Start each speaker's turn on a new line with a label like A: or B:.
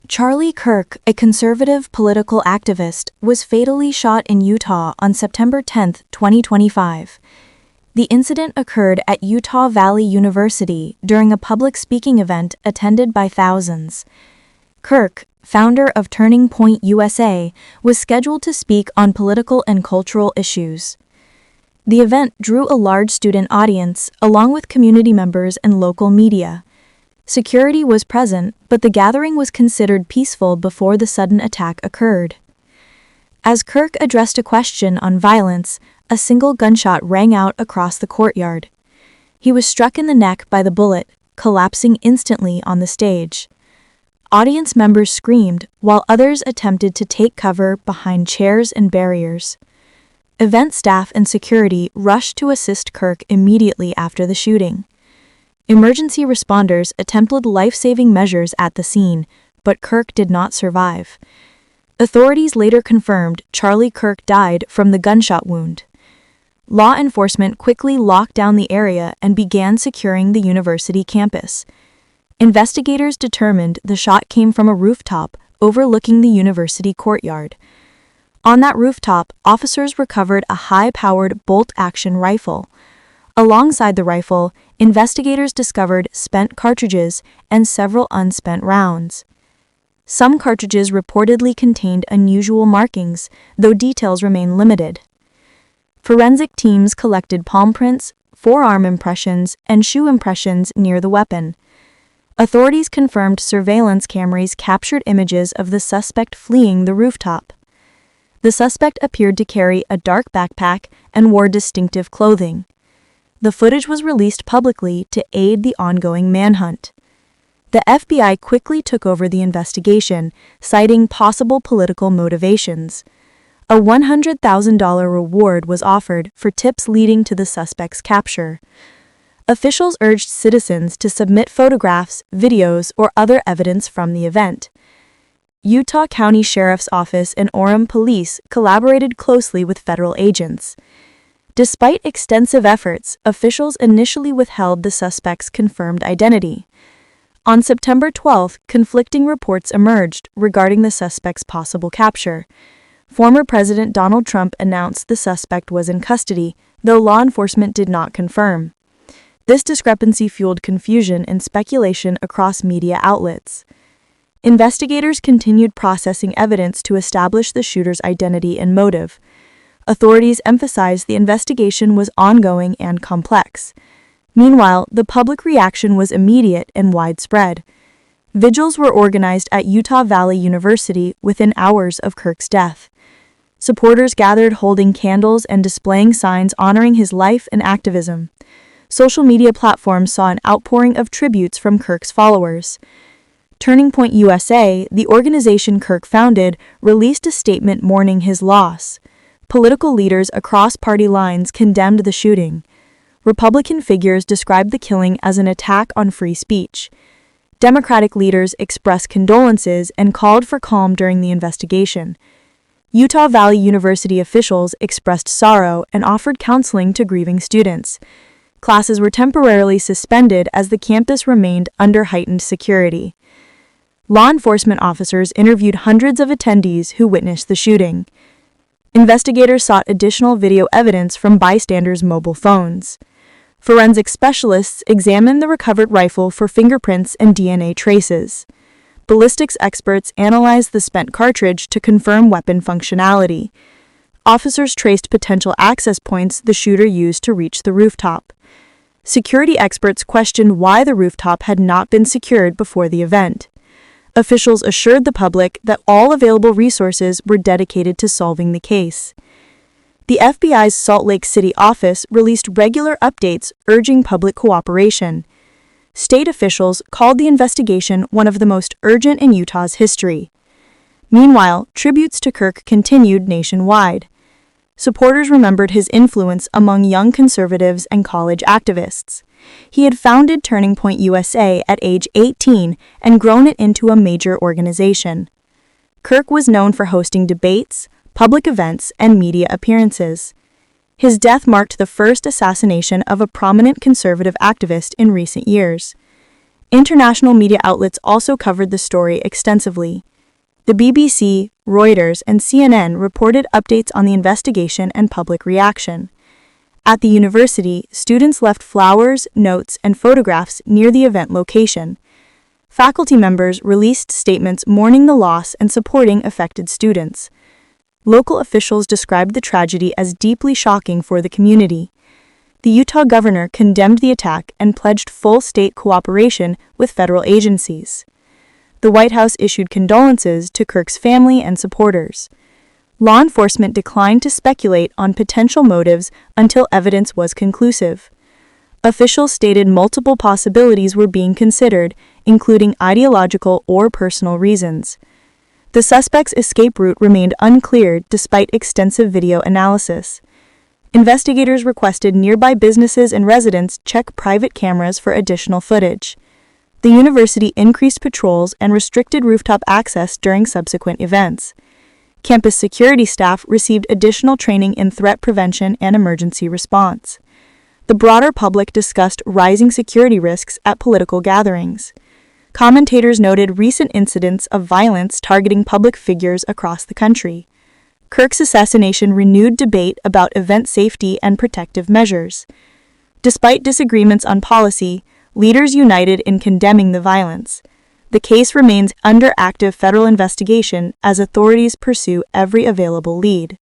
A: Charlie Kirk, a conservative political activist, was fatally shot in Utah on September 10, 2025. The incident occurred at Utah Valley University during a public speaking event attended by thousands. Kirk, founder of Turning Point USA, was scheduled to speak on political and cultural issues. The event drew a large student audience, along with community members and local media. Security was present, but the gathering was considered peaceful before the sudden attack occurred. As Kirk addressed a question on violence, a single gunshot rang out across the courtyard. He was struck in the neck by the bullet, collapsing instantly on the stage. Audience members screamed, while others attempted to take cover behind chairs and barriers. Event staff and security rushed to assist Kirk immediately after the shooting. Emergency responders attempted life-saving measures at the scene, but Kirk did not survive. Authorities later confirmed Charlie Kirk died from the gunshot wound. Law enforcement quickly locked down the area and began securing the university campus. Investigators determined the shot came from a rooftop overlooking the university courtyard. On that rooftop, officers recovered a high-powered bolt-action rifle. Alongside the rifle, investigators discovered spent cartridges and several unspent rounds. Some cartridges reportedly contained unusual markings, though details remain limited. Forensic teams collected palm prints, forearm impressions, and shoe impressions near the weapon. Authorities confirmed surveillance cameras captured images of the suspect fleeing the rooftop. The suspect appeared to carry a dark backpack and wore distinctive clothing. The footage was released publicly to aid the ongoing manhunt. The FBI quickly took over the investigation, citing possible political motivations. A $100,000 reward was offered for tips leading to the suspect's capture. Officials urged citizens to submit photographs, videos, or other evidence from the event. Utah County Sheriff's Office and Orem Police collaborated closely with federal agents. Despite extensive efforts, officials initially withheld the suspect's confirmed identity. On September 12, conflicting reports emerged regarding the suspect's possible capture. Former President Donald Trump announced the suspect was in custody, though law enforcement did not confirm. This discrepancy fueled confusion and speculation across media outlets. Investigators continued processing evidence to establish the shooter's identity and motive. Authorities emphasized the investigation was ongoing and complex. Meanwhile, the public reaction was immediate and widespread. Vigils were organized at Utah Valley University within hours of Kirk's death. Supporters gathered holding candles and displaying signs honoring his life and activism. Social media platforms saw an outpouring of tributes from Kirk's followers. Turning Point USA, the organization Kirk founded, released a statement mourning his loss. Political leaders across party lines condemned the shooting. Republican figures described the killing as an attack on free speech. Democratic leaders expressed condolences and called for calm during the investigation. Utah Valley University officials expressed sorrow and offered counseling to grieving students. Classes were temporarily suspended as the campus remained under heightened security. Law enforcement officers interviewed hundreds of attendees who witnessed the shooting. Investigators sought additional video evidence from bystanders' mobile phones. Forensic specialists examined the recovered rifle for fingerprints and DNA traces. Ballistics experts analyzed the spent cartridge to confirm weapon functionality. Officers traced potential access points the shooter used to reach the rooftop. Security experts questioned why the rooftop had not been secured before the event. Officials assured the public that all available resources were dedicated to solving the case. The FBI's Salt Lake City office released regular updates urging public cooperation. State officials called the investigation one of the most urgent in Utah's history. Meanwhile, tributes to Kirk continued nationwide. Supporters remembered his influence among young conservatives and college activists. He had founded Turning Point USA at age 18 and grown it into a major organization. Kirk was known for hosting debates, public events, and media appearances. His death marked the first assassination of a prominent conservative activist in recent years. International media outlets also covered the story extensively. The BBC, Reuters, and CNN reported updates on the investigation and public reaction. At the university, students left flowers, notes, and photographs near the event location. Faculty members released statements mourning the loss and supporting affected students. Local officials described the tragedy as deeply shocking for the community. The Utah governor condemned the attack and pledged full state cooperation with federal agencies. The White House issued condolences to Kirk's family and supporters. Law enforcement declined to speculate on potential motives until evidence was conclusive. Officials stated multiple possibilities were being considered, including ideological or personal reasons. The suspect's escape route remained unclear despite extensive video analysis. Investigators requested nearby businesses and residents check private cameras for additional footage. The university increased patrols and restricted rooftop access during subsequent events. Campus security staff received additional training in threat prevention and emergency response. The broader public discussed rising security risks at political gatherings. Commentators noted recent incidents of violence targeting public figures across the country. Kirk's assassination renewed debate about event safety and protective measures. Despite disagreements on policy, leaders united in condemning the violence. The case remains under active federal investigation as authorities pursue every available lead.